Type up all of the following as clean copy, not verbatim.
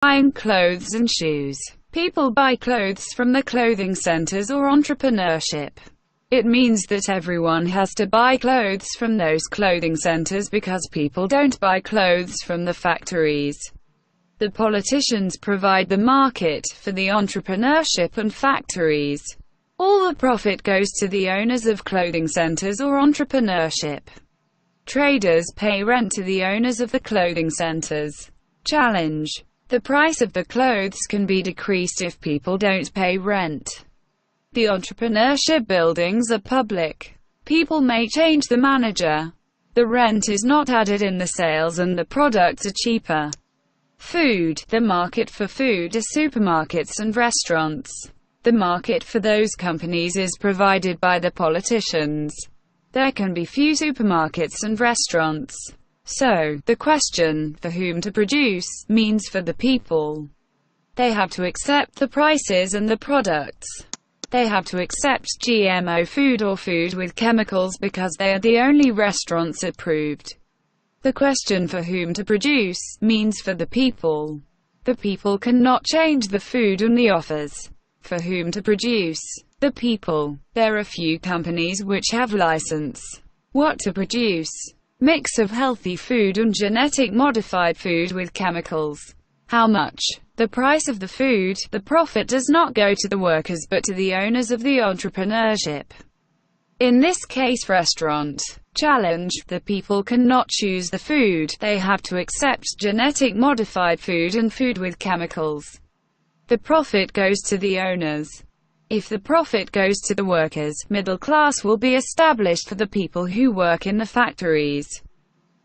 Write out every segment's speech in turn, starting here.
Buying clothes and shoes. People buy clothes from the clothing centers or entrepreneurship. It means that everyone has to buy clothes from those clothing centers because people don't buy clothes from the factories. The politicians provide the market for the entrepreneurship and factories. All the profit goes to the owners of clothing centers or entrepreneurship. Traders pay rent to the owners of the clothing centers. Challenge. The price of the clothes can be decreased if people don't pay rent. The entrepreneurship buildings are public. People may change the manager. The rent is not added in the sales and the products are cheaper. Food. The market for food is supermarkets and restaurants. The market for those companies is provided by the politicians. There can be few supermarkets and restaurants. So, the question, for whom to produce, means for the people. They have to accept the prices and the products. They have to accept GMO food or food with chemicals because they are the only restaurants approved. The question for whom to produce, means for the people. The people cannot change the food and the offers. For whom to produce. The people. There are few companies which have license. What to produce. Mix of healthy food and genetic modified food with chemicals. How much? The price of the food. The profit does not go to the workers but to the owners of the entrepreneurship. In this case, restaurant. Challenge. The people cannot choose the food. They have to accept genetic modified food and food with chemicals. The profit goes to the owners. If the profit goes to the workers, middle class will be established for the people who work in the factories.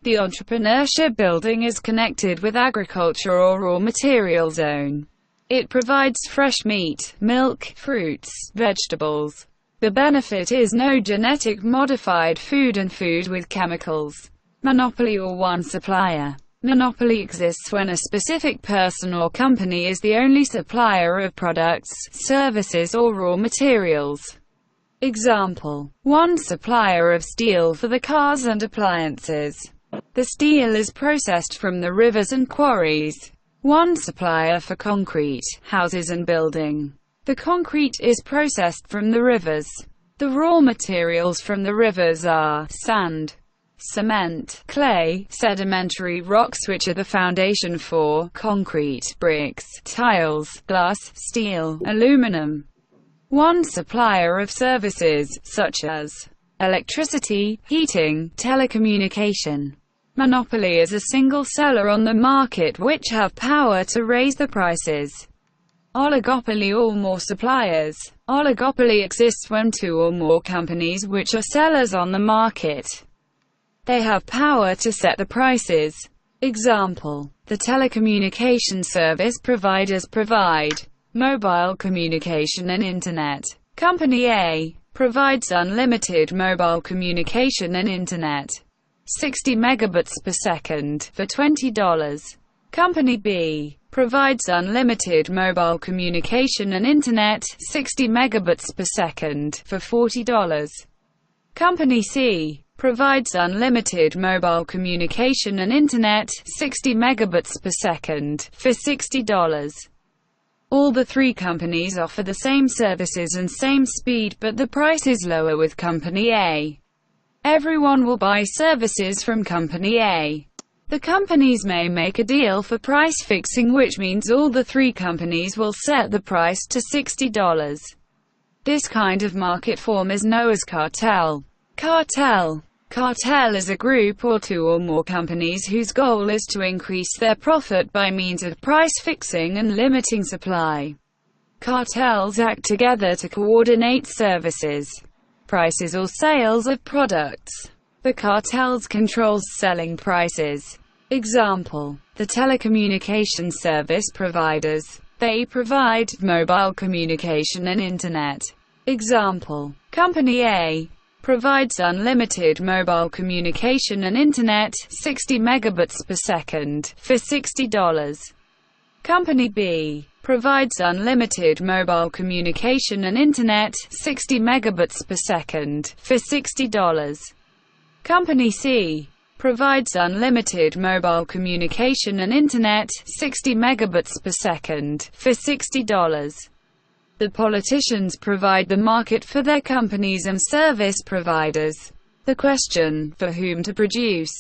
The entrepreneurship building is connected with agriculture or raw material zone. It provides fresh meat, milk, fruits, vegetables. The benefit is no genetic modified food and food with chemicals. Monopoly or one supplier. Monopoly exists when a specific person or company is the only supplier of products, services or raw materials. Example: one supplier of steel for the cars and appliances. The steel is processed from the rivers and quarries. One supplier for concrete, houses and building. The concrete is processed from the rivers. The raw materials from the rivers are sand, cement, clay, sedimentary rocks which are the foundation for concrete, bricks, tiles, glass, steel, aluminum. One supplier of services, such as electricity, heating, telecommunication. Monopoly is a single seller on the market which have power to raise the prices. Oligopoly or more suppliers. Oligopoly exists when two or more companies which are sellers on the market. They have power to set the prices. Example: the telecommunication service providers provide mobile communication and internet. Company A provides unlimited mobile communication and internet, 60 megabits per second, for $20. Company B provides unlimited mobile communication and internet, 60 megabits per second, for $40. Company C provides unlimited mobile communication and internet, 60 megabits per second, for $60. All the three companies offer the same services and same speed, but the price is lower with Company A. Everyone will buy services from Company A. The companies may make a deal for price fixing, which means all the three companies will set the price to $60. This kind of market form is known as cartel. Cartel. Cartel is a group or two or more companies whose goal is to increase their profit by means of price fixing and limiting supply. Cartels act together to coordinate services, prices or sales of products. The cartels controls selling prices. Example: the telecommunication service providers. They provide mobile communication and internet. Example: Company A provides unlimited mobile communication and internet, 60 megabits per second, for $60. Company B provides unlimited mobile communication and internet, 60 megabits per second, for $60. Company C provides unlimited mobile communication and internet, 60 megabits per second, for $60. The politicians provide the market for their companies and service providers. The question, for whom to produce,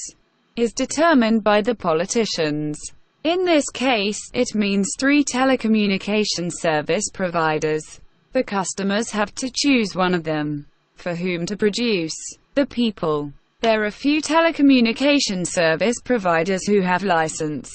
is determined by the politicians. In this case, it means 3 telecommunication service providers. The customers have to choose one of them. For whom to produce? The people. There are few telecommunication service providers who have license.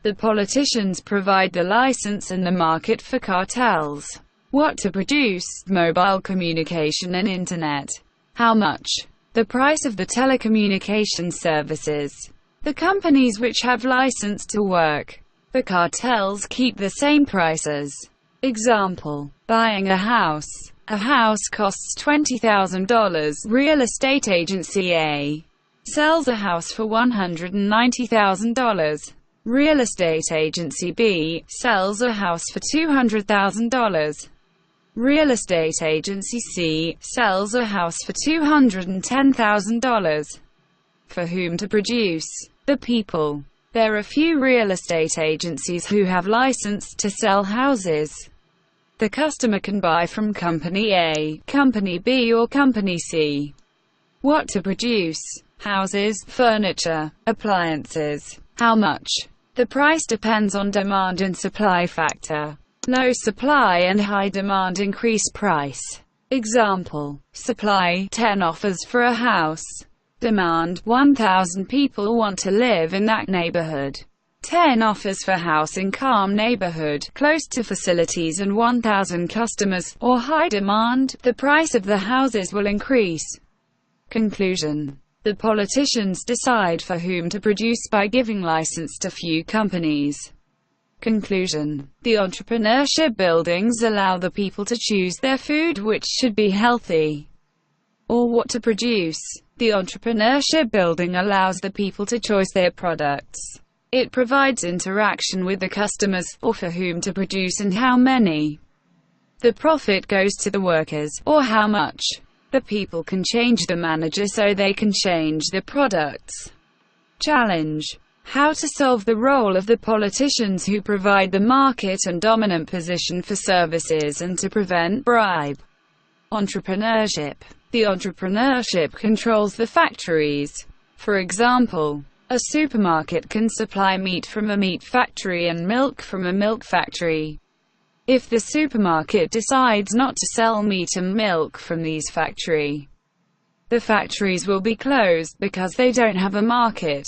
The politicians provide the license and the market for cartels. What to produce? Mobile communication and internet. How much? The price of the telecommunication services. The companies which have license to work. The cartels keep the same prices. Example: buying a house. A house costs $20,000. Real estate agency A sells a house for $190,000. Real estate agency B sells a house for $200,000. Real estate agency C sells a house for $210,000. For whom to produce? The people. There are few real estate agencies who have license to sell houses. The customer can buy from Company A, Company B or Company C. What to produce? Houses, furniture, appliances. How much? The price depends on demand and supply factor. Low supply and high demand increase price. Example: supply, 10 offers for a house. Demand, 1,000 people want to live in that neighborhood. 10 offers for house in calm neighborhood, close to facilities and 1,000 customers, or high demand, the price of the houses will increase. Conclusion: the politicians decide for whom to produce by giving license to few companies. Conclusion: the entrepreneurship buildings allow the people to choose their food, which should be healthy, or what to produce. The entrepreneurship building allows the people to choose their products. It provides interaction with the customers, or for whom to produce and how many. The profit goes to the workers, or how much. The people can change the manager so they can change the products. Challenge: how to solve the role of the politicians who provide the market and dominant position for services and to prevent bribe. Entrepreneurship. The entrepreneurship controls the factories. For example, a supermarket can supply meat from a meat factory and milk from a milk factory. If the supermarket decides not to sell meat and milk from these factories, the factories will be closed because they don't have a market.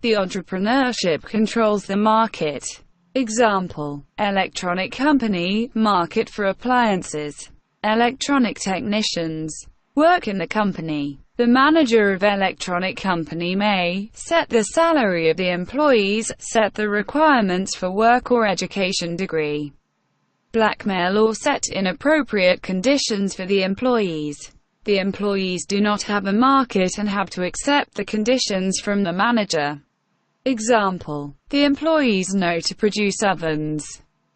The entrepreneurship controls the market. Example: electronic company, market for appliances. Electronic technicians work in the company. The manager of electronic company may set the salary of the employees, set the requirements for work or education degree, blackmail or set inappropriate conditions for the employees. The employees do not have a market and have to accept the conditions from the manager. Example: the employees know to produce ovens,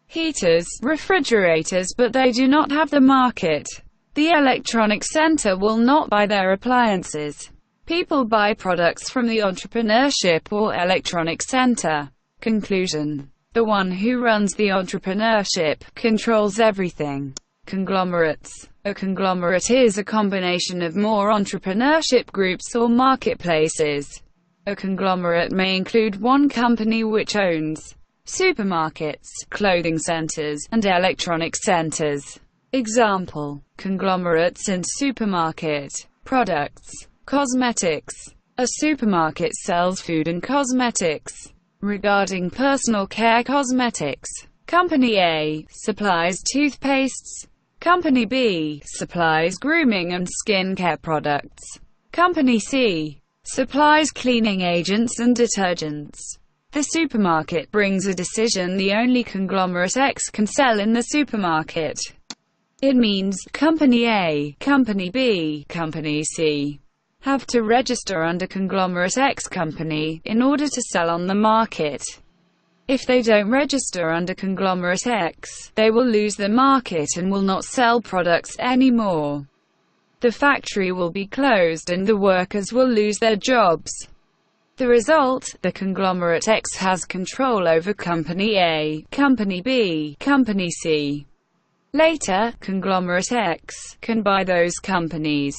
heaters, refrigerators, but they do not have the market. The electronic center will not buy their appliances. People buy products from the entrepreneurship or electronic center. Conclusion: the one who runs the entrepreneurship controls everything. Conglomerates. A conglomerate is a combination of more entrepreneurship groups or marketplaces. A conglomerate may include one company which owns supermarkets, clothing centers, and electronic centers. Example: conglomerates and supermarket. Products. Cosmetics. A supermarket sells food and cosmetics. Regarding personal care cosmetics, Company A supplies toothpastes. Company B supplies grooming and skin care products. Company C supplies cleaning agents and detergents. The supermarket brings a decision the only conglomerate X can sell in the supermarket. It means Company A, Company B, Company C have to register under Conglomerate X company in order to sell on the market. If they don't register under Conglomerate X, they will lose the market and will not sell products anymore. The factory will be closed and the workers will lose their jobs. The result, the conglomerate X has control over Company A, Company B, Company C. Later, conglomerate X can buy those companies.